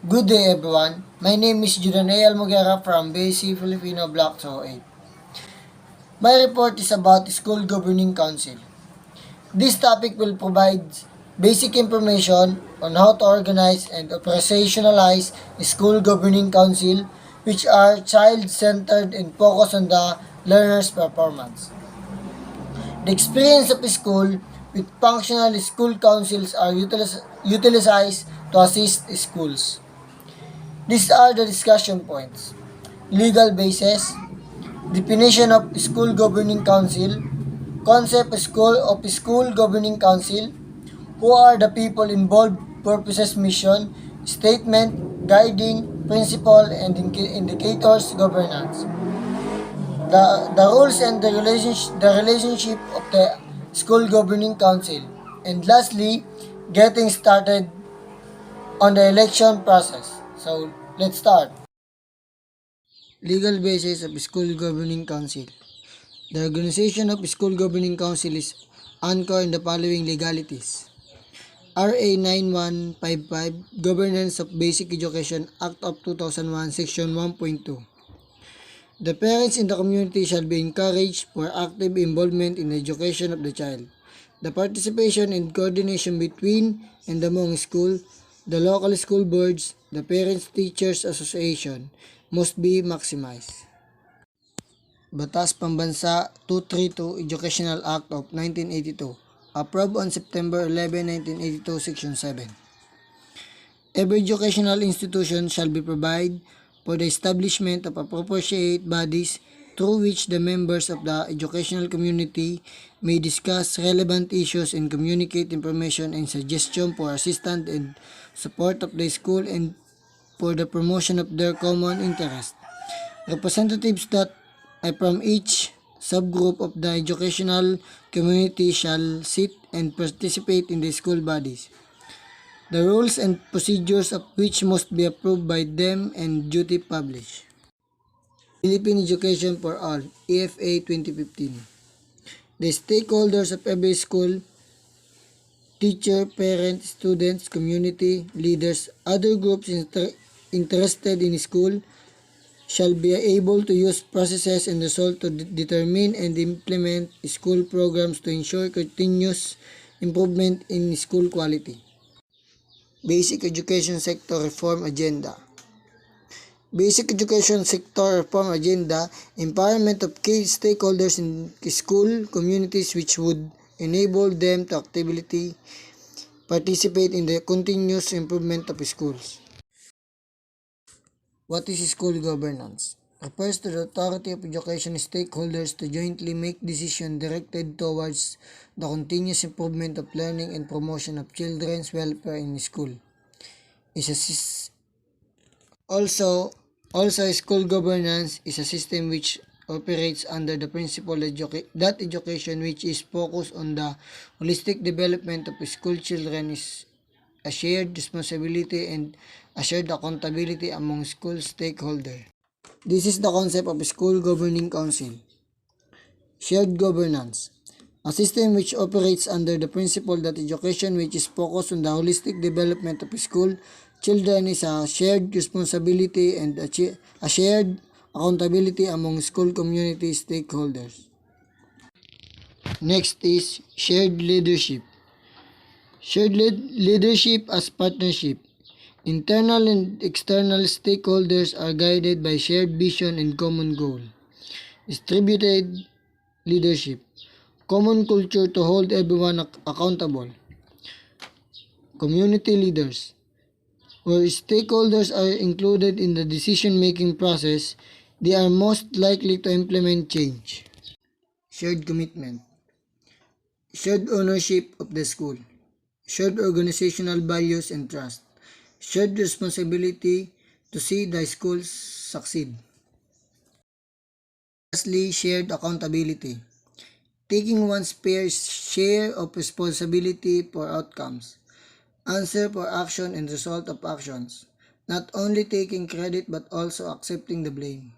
Good day everyone. My name is Judanay Almogera from BC Filipino Block 208. My report is about School Governing Council. This topic will provide basic information on how to organize and operationalize School Governing Council, which are child-centered and focus on the learner's performance. The experience of a school with functional school councils are utilized to assist schools. These are the discussion points. Legal basis, definition of school governing council, concept of school governing council, who are the people involved, purposes, mission, statement, guiding, principle, and indicators, governance. The rules and the relationship of the school governing council. And lastly, getting started on the election process. So, let's start. Legal basis of School Governing Council. The organization of School Governing Council is anchored in the following legalities. RA 9155, Governance of Basic Education Act of 2001, Section 1.2. The parents in the community shall be encouraged for active involvement in the education of the child. The participation and coordination between and among school, the local school boards, the Parents Teachers Association must be maximized. Batas Pambansa 232 Educational Act of 1982, approved on September 11, 1982, Section 7. Every educational institution shall be provided for the establishment of appropriate bodies through which the members of the educational community may discuss relevant issues and communicate information and suggestion for assistance and support of the school and for the promotion of their common interest. Representatives that are from each subgroup of the educational community shall sit and participate in the school bodies, the rules and procedures of which must be approved by them and duty published. Philippine Education for All, EFA 2015. The stakeholders of every school, teacher, parents, students, community, leaders, other groups interested in school shall be able to use processes and results to determine and implement school programs to ensure continuous improvement in school quality. Basic Education Sector Reform Agenda. Basic Education Sector Reform Agenda, empowerment of key stakeholders in school communities which would enable them to actively participate in the continuous improvement of schools. What is school governance? Refers to the authority of education stakeholders to jointly make decisions directed towards the continuous improvement of learning and promotion of children's welfare in school. Also, school governance is a system which operates under the principle that education which is focused on the holistic development of school children is a shared responsibility and a shared accountability among school stakeholders. This is the concept of School Governing Council. Shared governance. A system which operates under the principle that education which is focused on the holistic development of school children is a shared responsibility and a shared accountability among school community stakeholders. Next is shared leadership. Shared leadership as partnership. Internal and external stakeholders are guided by shared vision and common goal. Distributed leadership. Common culture to hold everyone accountable. Community leaders. Where stakeholders are included in the decision-making process, they are most likely to implement change. Shared commitment. Shared ownership of the school. Shared organizational values and trust. Shared responsibility to see the schools succeed. Lastly, shared accountability. Taking one's fair share of responsibility for outcomes. Answer for action and result of actions. Not only taking credit but also accepting the blame.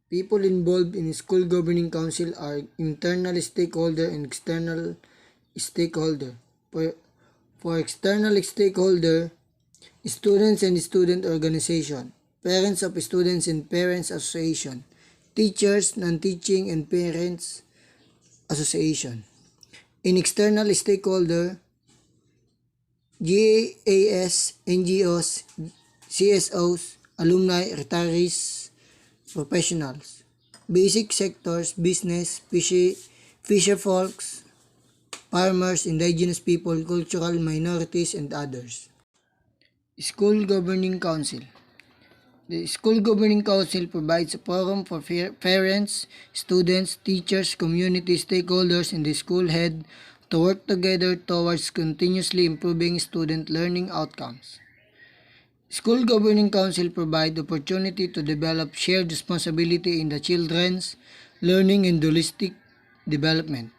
People involved in school governing council are internal stakeholder and external stakeholder. For external stakeholder, students and student organization, parents of students and parents association, teachers, non-teaching and parents association. In external stakeholder, GAS, NGOs, CSOs, alumni, retirees, professionals. Basic sectors, business, fisher folks, farmers, indigenous people, cultural minorities, and others. School Governing Council. The School Governing Council provides a forum for parents, students, teachers, community stakeholders, and the school head to work together towards continuously improving student learning outcomes. School Governing Council provide opportunity to develop shared responsibility in the children's learning and holistic development.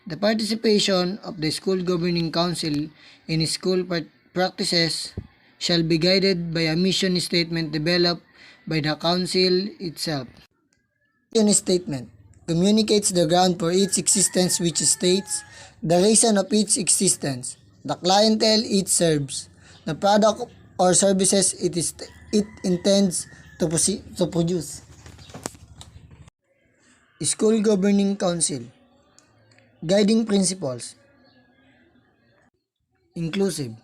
The participation of the School Governing Council in school practices shall be guided by a mission statement developed by the Council itself. Mission statement communicates the ground for its existence, which states the reason of its existence, the clientele it serves, the product or services it intends to produce. School Governing Council. Guiding Principles. Inclusive.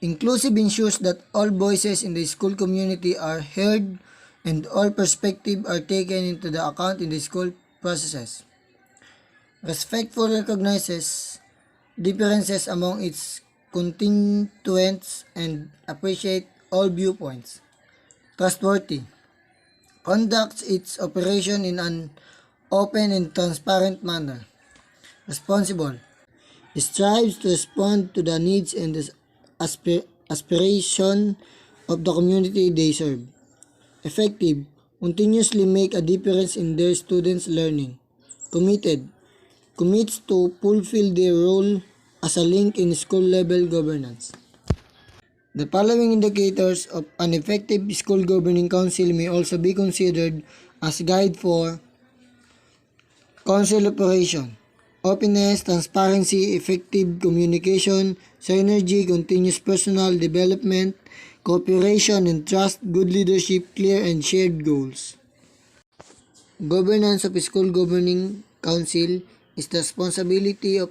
Inclusive ensures that all voices in the school community are heard and all perspectives are taken into the account in the school processes. Respectful recognizes differences among its constituents and appreciate all viewpoints. Trustworthy. Conducts its operation in an open and transparent manner. Responsible. Strives to respond to the needs and the aspiration of the community they serve. Effective. Continuously make a difference in their students' learning. Committed. Commits to fulfill their role as a link in school-level governance. The following indicators of an effective school governing council may also be considered as guide for council operation. Openness, transparency, effective communication, synergy, continuous personal development, cooperation and trust, good leadership, clear and shared goals. Governance of School Governing Council is the responsibility of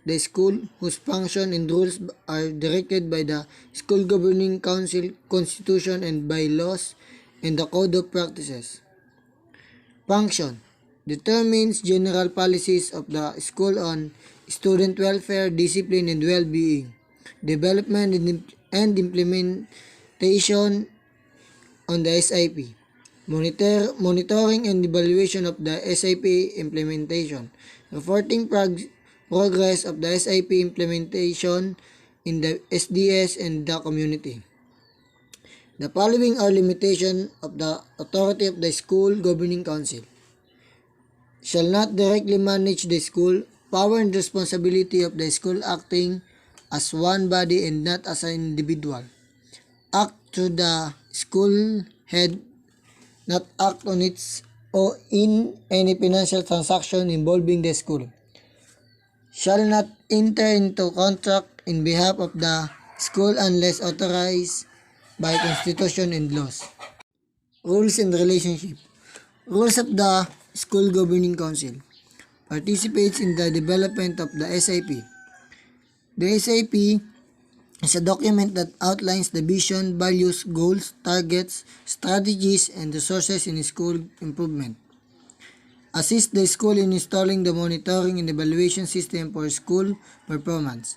the school whose function and rules are directed by the School Governing Council Constitution and by laws and the Code of Practices. Function determines general policies of the school on student welfare, discipline, and well-being, development and implementation on the SIP, monitoring and evaluation of the SIP implementation, reporting progress of the SIP implementation in the SDS and the community. The following are limitations of the authority of the School Governing Council. Shall not directly manage the school, power and responsibility of the school acting as one body and not as an individual. Act through the school head, not act on its or in any financial transaction involving the school. Shall not enter into contract in behalf of the school unless authorized by Constitution and laws. Rules and relationship. Rules of the School Governing Council. Participates in the development of the SIP. The SIP is a document that outlines the vision, values, goals, targets, strategies, and resources in school improvement. Assist the school in installing the monitoring and evaluation system for school performance.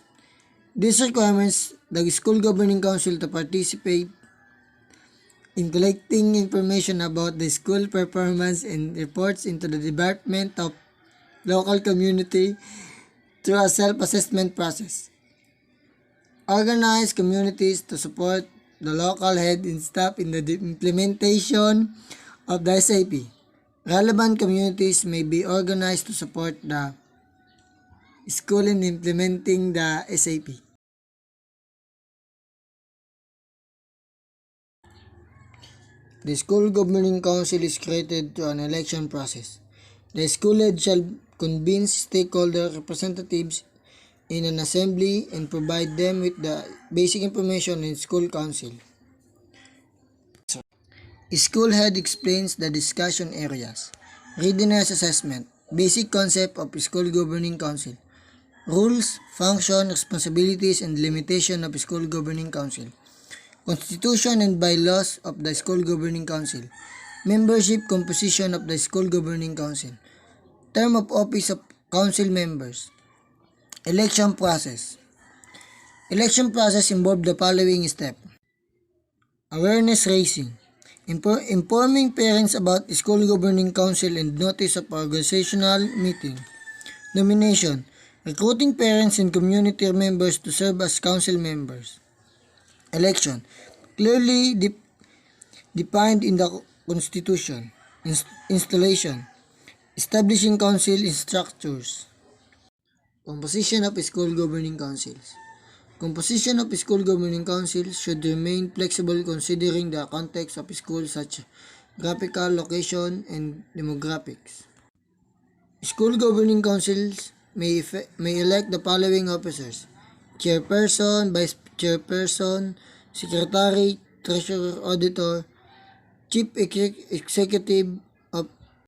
This requires the School Governing Council to participate in collecting information about the school performance and reports into the Department of Local Community through a self-assessment process. Organize communities to support the local head and staff in the implementation of the SIP. Relevant communities may be organized to support the school in implementing the SIP. The School Governing Council is created through an election process. The school head shall convince stakeholder representatives in an assembly and provide them with the basic information in school council. School head explains the discussion areas. Readiness assessment. Basic concept of school governing council. Rules, function, responsibilities, and limitation of school governing council. Constitution and bylaws of the school governing council. Membership composition of the school governing council. Term of office of council members. Election process. Election process involved the following step. Awareness raising. Informing parents about school governing council and notice of organizational meeting. Nomination. Recruiting parents and community members to serve as council members. Election. Clearly defined in the Constitution. Installation. Establishing council structures. Composition of school governing councils. Composition of school governing councils should remain flexible considering the context of schools such as graphical location and demographics. School governing councils may elect the following officers: chairperson, vice chairperson, secretary, treasurer, auditor, chief executive,